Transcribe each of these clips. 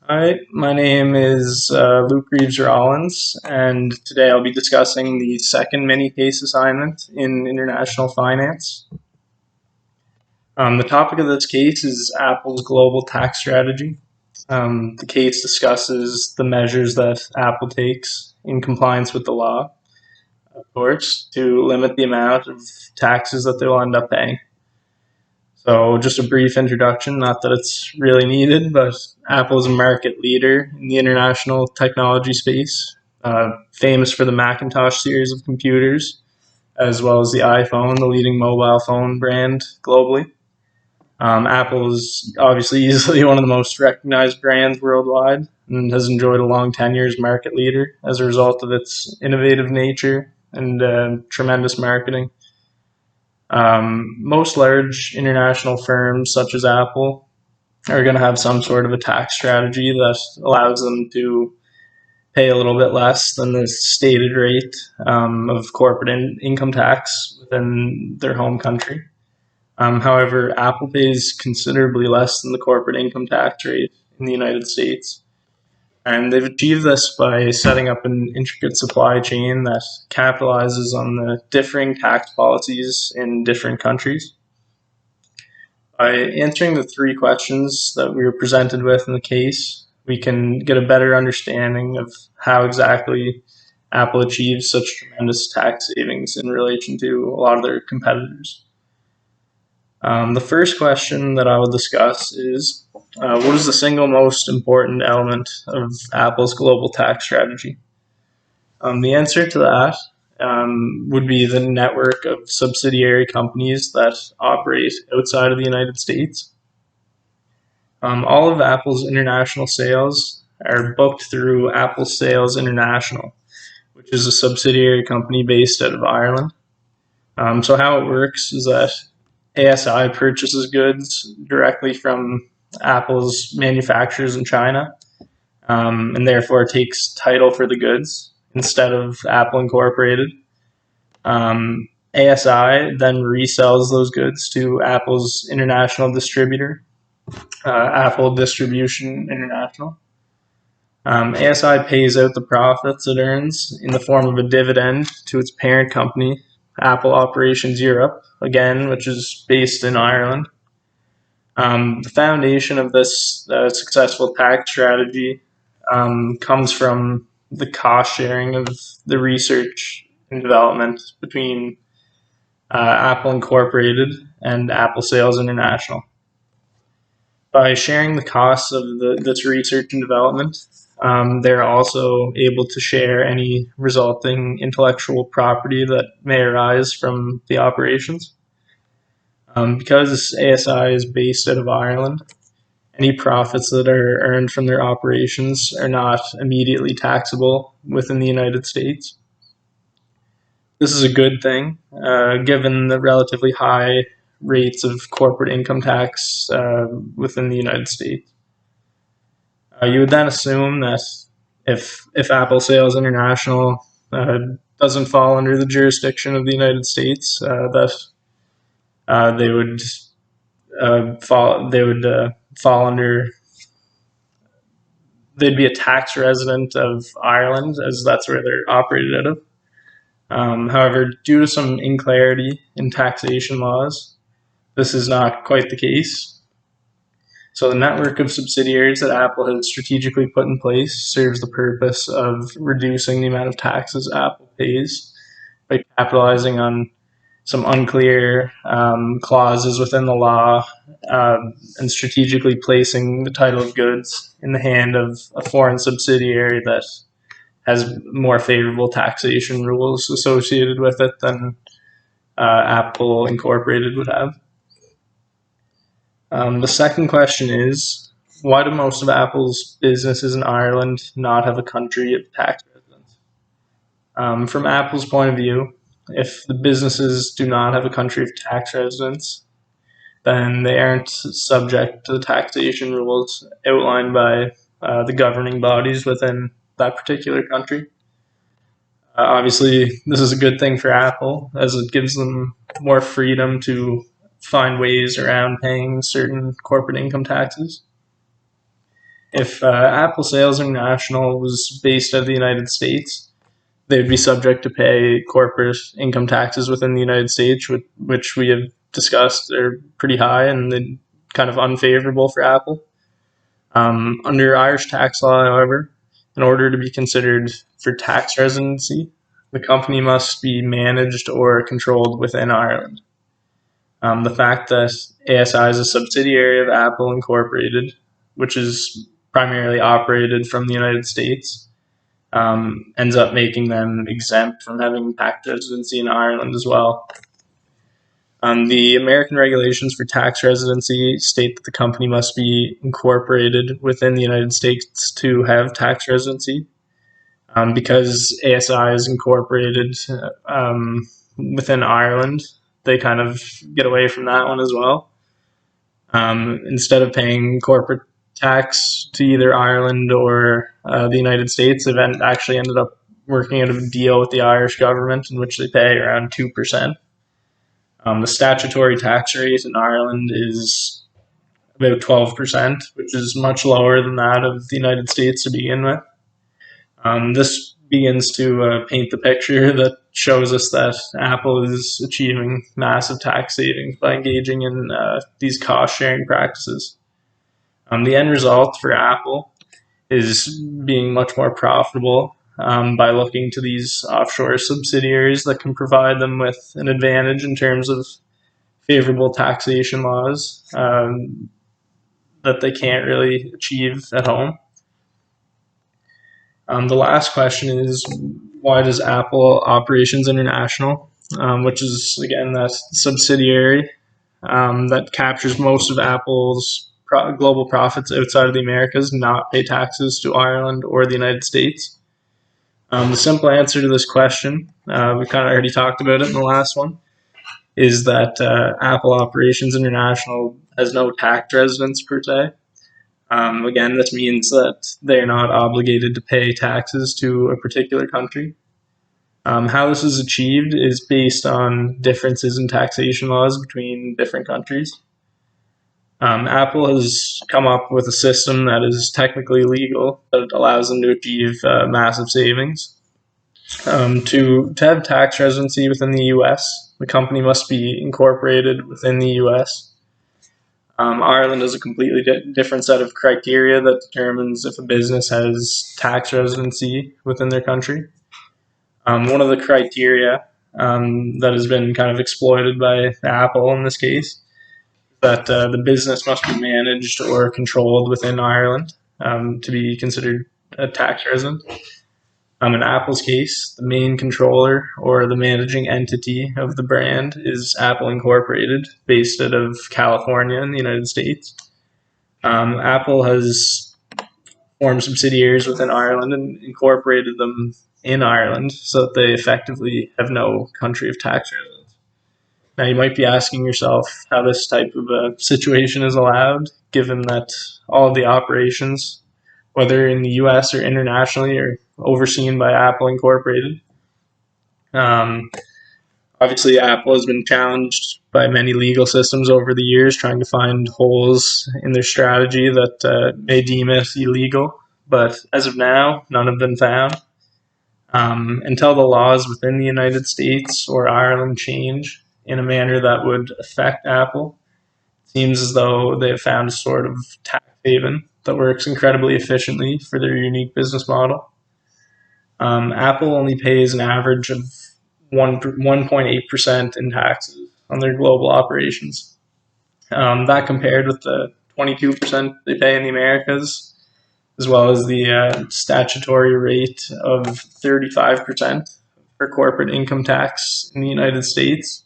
Hi, my name is Luke Reeves-Rollins, and today I'll be discussing the second mini case assignment in international finance. The topic of this case is Apple's global tax strategy. The case discusses the measures that Apple takes in compliance with the law, of course, to limit the amount of taxes that they'll end up paying. So, just a brief introduction, not that it's really needed, but Apple is a market leader in the international technology space, famous for the Macintosh series of computers, as well as the iPhone, the leading mobile phone brand globally. Apple is obviously easily one of the most recognized brands worldwide and has enjoyed a long tenure as market leader as a result of its innovative nature and tremendous marketing. Most large international firms, such as Apple, are going to have some sort of a tax strategy that allows them to pay a little bit less than the stated rate of corporate income tax within their home country. However, Apple pays considerably less than the corporate income tax rate in the United States. And they've achieved this by setting up an intricate supply chain that capitalizes on the differing tax policies in different countries. By answering the three questions that we were presented with in the case, we can get a better understanding of how exactly Apple achieves such tremendous tax savings in relation to a lot of their competitors. The first question that I will discuss is what is the single most important element of Apple's global tax strategy? The answer to that would be the network of subsidiary companies that operate outside of the United States. All of Apple's international sales are booked through Apple Sales International, which is a subsidiary company based out of Ireland. So how it works is that ASI purchases goods directly from Apple's manufacturers in China, and therefore takes title for the goods instead of Apple Incorporated. ASI then resells those goods to Apple's international distributor, Apple Distribution International. ASI pays out the profits it earns in the form of a dividend to its parent company, Apple Operations Europe, again, which is based in Ireland. The foundation of this successful tax strategy comes from the cost sharing of the research and development between Apple Incorporated and Apple Sales International. By sharing the costs of this research and development, they're also able to share any resulting intellectual property that may arise from the operations. Because ASI is based out of Ireland, any profits that are earned from their operations are not immediately taxable within the United States. This is a good thing, given the relatively high rates of corporate income tax within the United States. You would then assume that if Apple Sales International doesn't fall under the jurisdiction of the United States, that they would fall under. They'd be a tax resident of Ireland, as that's where they're operated out of. However, due to some unclarity in taxation laws, this is not quite the case. So the network of subsidiaries that Apple has strategically put in place serves the purpose of reducing the amount of taxes Apple pays by capitalizing on some unclear clauses within the law and strategically placing the title of goods in the hand of a foreign subsidiary that has more favorable taxation rules associated with it than Apple Incorporated would have. The second question is, why do most of Apple's businesses in Ireland not have a country of tax residence? From Apple's point of view, if the businesses do not have a country of tax residence, then they aren't subject to the taxation rules outlined by the governing bodies within that particular country. Obviously, this is a good thing for Apple, as it gives them more freedom to find ways around paying certain corporate income taxes. if Apple Sales International was based out of the United States, they'd be subject to pay corporate income taxes within the United States, which we have discussed are pretty high and kind of unfavorable for Apple. Under Irish tax law, however, in order to be considered for tax residency, the company must be managed or controlled within Ireland. The fact that ASI is a subsidiary of Apple Incorporated, which is primarily operated from the United States, ends up making them exempt from having tax residency in Ireland as well. The American regulations for tax residency state that the company must be incorporated within the United States to have tax residency. Because ASI is incorporated within Ireland, they kind of get away from that one as well. Instead of paying corporate tax to either Ireland or the United States, they've actually ended up working out a deal with the Irish government in which they pay around 2%. The statutory tax rate in Ireland is about 12%, which is much lower than that of the United States to begin with. This begins to paint the picture that shows us that Apple is achieving massive tax savings by engaging in these cost-sharing practices. The end result for Apple is being much more profitable by looking to these offshore subsidiaries that can provide them with an advantage in terms of favorable taxation laws that they can't really achieve at home. The last question is, why does Apple Operations International, which is, again, that subsidiary that captures most of Apple's global profits outside of the Americas, not pay taxes to Ireland or the United States? The simple answer to this question, we kind of already talked about it in the last one, is that Apple Operations International has no tax residence per se. Again, this means that they're not obligated to pay taxes to a particular country. How this is achieved is based on differences in taxation laws between different countries. Apple has come up with a system that is technically legal, but it allows them to achieve massive savings. To have tax residency within the US, the company must be incorporated within the US. Ireland has a completely different set of criteria that determines if a business has tax residency within their country. One of the criteria that has been kind of exploited by Apple in this case, that the business must be managed or controlled within Ireland to be considered a tax resident. In Apple's case, the main controller or the managing entity of the brand is Apple Incorporated, based out of California in the United States. Apple has formed subsidiaries within Ireland and incorporated them in Ireland so that they effectively have no country of tax residence. Now, you might be asking yourself how this type of a situation is allowed, given that all of the operations, whether in the US or internationally, are overseen by Apple Incorporated. Obviously, Apple has been challenged by many legal systems over the years, trying to find holes in their strategy that may deem it illegal. But as of now, none have been found. Until the laws within the United States or Ireland change in a manner that would affect Apple, it seems as though they have found a sort of tax haven that works incredibly efficiently for their unique business model. Apple only pays an average of 1.8% in taxes on their global operations. That compared with the 22% they pay in the Americas, as well as the statutory rate of 35% for corporate income tax in the United States,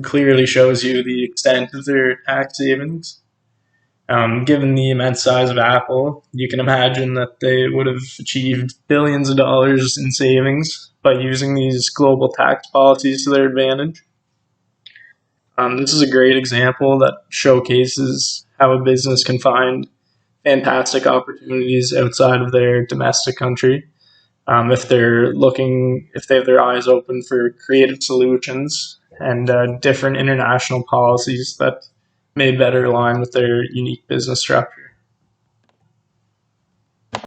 clearly shows you the extent of their tax savings. Given the immense size of Apple, you can imagine that they would have achieved billions of dollars in savings by using these global tax policies to their advantage. This is a great example that showcases how a business can find fantastic opportunities outside of their domestic country. If they have their eyes open for creative solutions and different international policies that may better align with their unique business structure.